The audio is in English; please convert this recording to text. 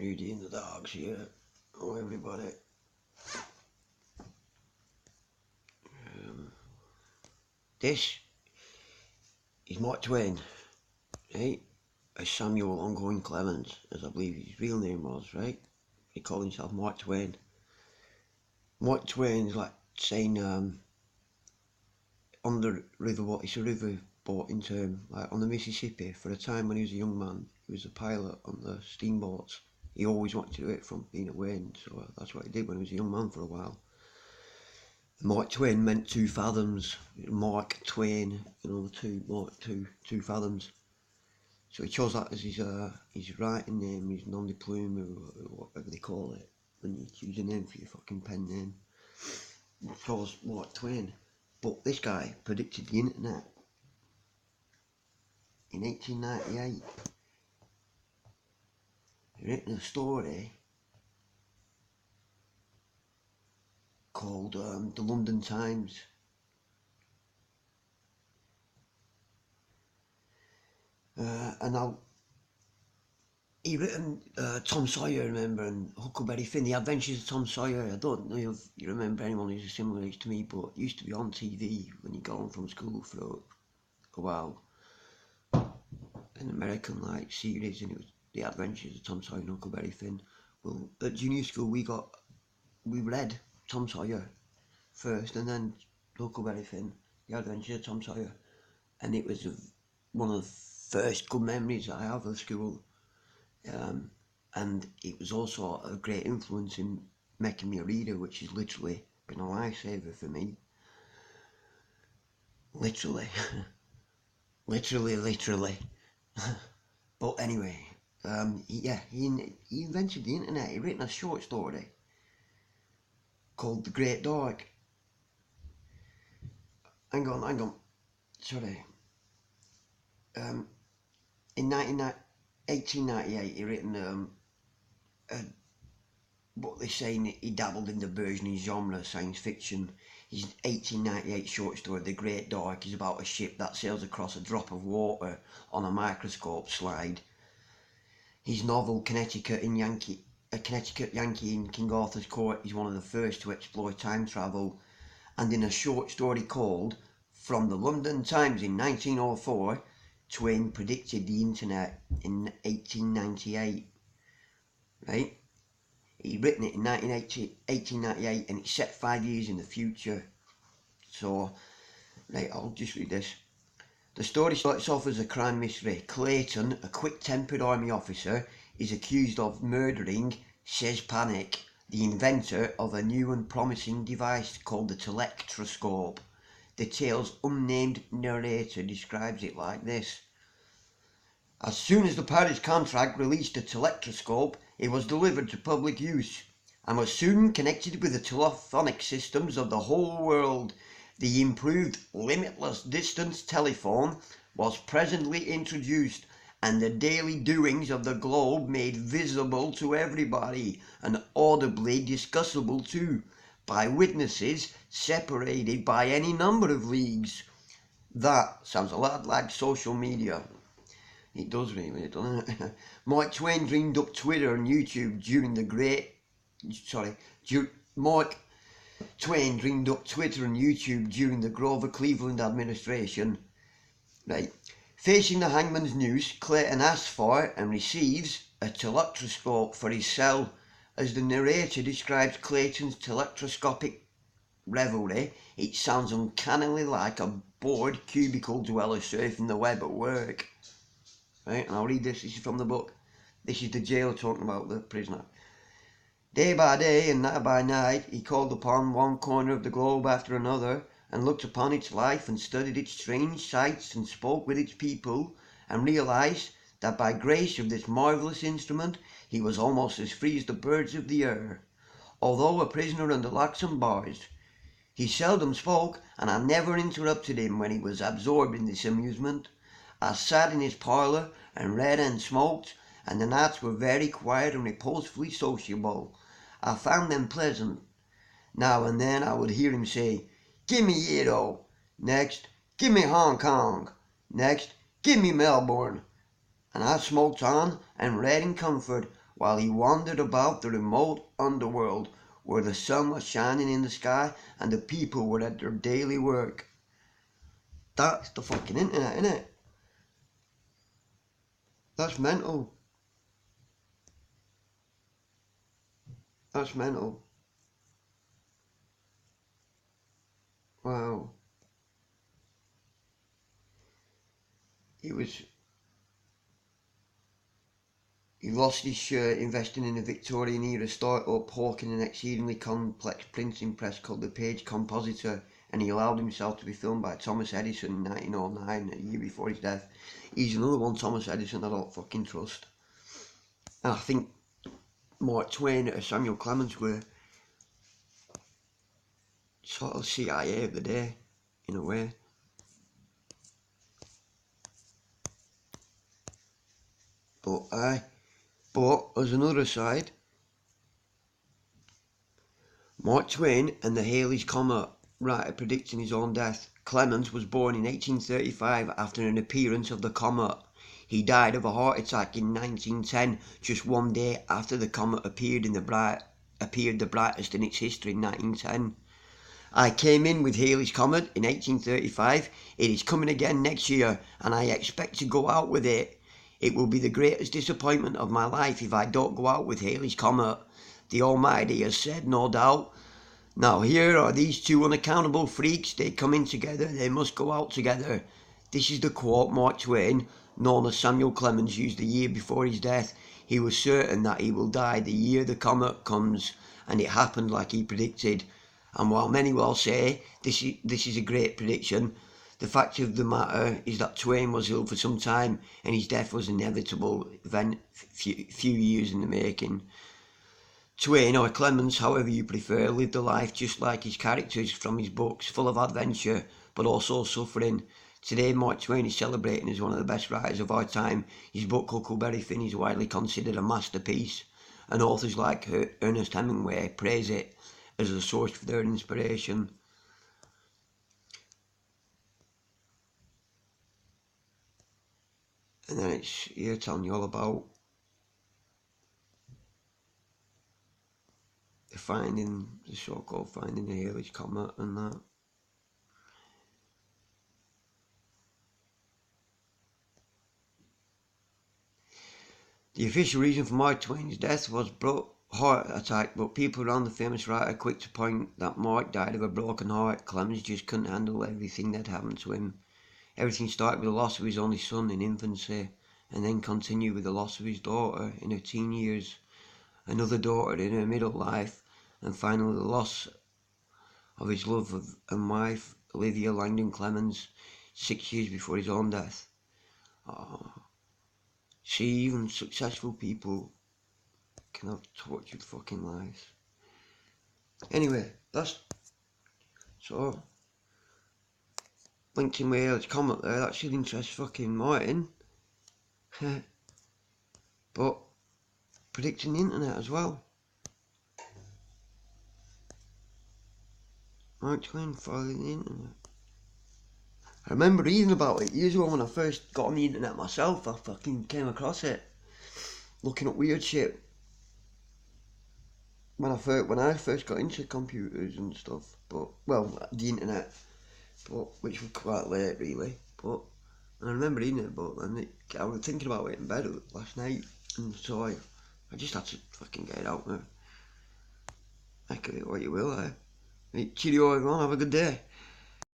Rudy and the dogs here. Oh, everybody. This is Mark Twain, right? As Samuel ongoing Clemens, as I believe his real name was, right? He called himself Mark Twain. Mark Twain's like saying on the river, it's a river boating term, like on the Mississippi. For a time when he was a young man, he was a pilot on the steamboats. He always wanted to do it from being a Wayne, so that's what he did when he was a young man for a while. Mark Twain meant 2 fathoms. Mark Twain, two fathoms. So he chose that as his writing name, his nom de plume, or whatever they call it, when you choose a name for your fucking pen name. He chose Mark Twain. But this guy predicted the internet in 1898. He written a story called The London Times. And he written Tom Sawyer, remember, and Huckleberry Fin, The Adventures of Tom Sawyer. I don't know if you remember anyone who's a similar age to me, but it used to be on TV when you got home from school for a while. An American like series, and it was The Adventures of Tom Sawyer and Huckleberry Fin. Well, at junior school we read Tom Sawyer first, and then Huckleberry Fin, The Adventures of Tom Sawyer, and it was one of the first good memories I have of school, and it was also a great influence in making me a reader, which has literally been a lifesaver for me. Literally. literally. But anyway, he invented the internet. He written a short story called The Great Dark. Hang on. Sorry. In 1898, he written what they say he dabbled in the burgeoning genre science fiction. His 1898 short story, The Great Dark, is about a ship that sails across a drop of water on a microscope slide. His novel, Connecticut Yankee in King Arthur's Court, is one of the first to explore time travel. And in a short story called From the London Times in 1904, Twain predicted the internet in 1898, right? He'd written it in 1898, and it's set 5 years in the future. So, right, I'll just read this. The story starts off as a crime mystery. Clayton, a quick-tempered army officer, is accused of murdering, says Panic, the inventor of a new and promising device called the Electroscope. The tale's unnamed narrator describes it like this. As soon as the Paris contract released the Electroscope, it was delivered to public use and was soon connected with the telephonic systems of the whole world. The improved limitless distance telephone was presently introduced, and the daily doings of the globe made visible to everybody, and audibly discussable too, by witnesses separated by any number of leagues. That sounds a lot like social media. It does really, doesn't it? Mark Twain dreamed up Twitter and YouTube during the Grover Cleveland administration. Right. Facing the hangman's noose, Clayton asks for and receives a electroscope for his cell. As the narrator describes Clayton's electroscopic revelry, it sounds uncannily like a bored cubicle dweller surfing the web at work. Right, and I'll read this. This is from the book. This is the jailer talking about the prisoner. Day by day and night by night, he called upon one corner of the globe after another, and looked upon its life and studied its strange sights and spoke with its people, and realized that by grace of this marvelous instrument, he was almost as free as the birds of the air. Although a prisoner under locks and bars, he seldom spoke, and I never interrupted him when he was absorbed in this amusement. I sat in his parlour and read and smoked, and the nights were very quiet and reposefully sociable. I found them pleasant. Now and then I would hear him say, "Give me Yedo," next, "Give me Hong Kong," next, "Give me Melbourne," and I smoked on and read in comfort, while he wandered about the remote underworld where the sun was shining in the sky and the people were at their daily work. That's the fucking internet, innit? That's mental. That's mental. Wow. He lost his shirt investing in a Victorian era start-up hawking an exceedingly complex printing press called the Page Compositor, and he allowed himself to be filmed by Thomas Edison in 1909, a year before his death. He's another one, Thomas Edison, I don't fucking trust. And I think Mark Twain or Samuel Clemens were sort of CIA of the day, in a way. But as another side, Mark Twain and the Halleys comet writer predicting his own death. Clemens was born in 1835 after an appearance of the comet. He died of a heart attack in 1910, just one day after the comet appeared the brightest in its history in 1910. I came in with Haley's Comet in 1835. It is coming again next year, and I expect to go out with it. It will be the greatest disappointment of my life if I don't go out with Haley's Comet. The Almighty has said, no doubt. Now here are these two unaccountable freaks. They come in together. They must go out together. This is the quote Mark Twain, known as Samuel Clemens, used the year before his death. He was certain that he will die the year the comet comes, and it happened like he predicted. And while many will say this is a great prediction, the fact of the matter is that Twain was ill for some time and his death was an inevitable event, few years in the making. Twain, or Clemens, however you prefer, lived a life just like his characters from his books, full of adventure but also suffering. Today Mark Twain is celebrated as one of the best writers of our time. His book Huckleberry Fin is widely considered a masterpiece, and authors like Ernest Hemingway praise it as a source for their inspiration. And then it's here telling you all about the so-called finding the Halleys Comet and that. The official reason for Mark Twain's death was heart attack, but people around the famous writer are quick to point that Mark died of a broken heart. Clemens just couldn't handle everything that happened to him. Everything started with the loss of his only son in infancy, and then continued with the loss of his daughter in her teen years, another daughter in her middle life, and finally the loss of his love and wife, Olivia Langdon Clemens, 6 years before his own death. Oh. See, even successful people can have tortured fucking lives. Anyway, that's so LinkedIn Wales comment there, that should interest fucking Martin. But predicting the internet as well. Mark Twain following the internet. I remember reading about it years ago when I first got on the internet myself. I fucking came across it, looking up weird shit. When I first got into computers and stuff, the internet, which was quite late really. And I remember reading it, and I was thinking about it in bed last night, and so I just had to fucking get it out there. Make of it what you will, eh? Cheerio everyone, have a good day.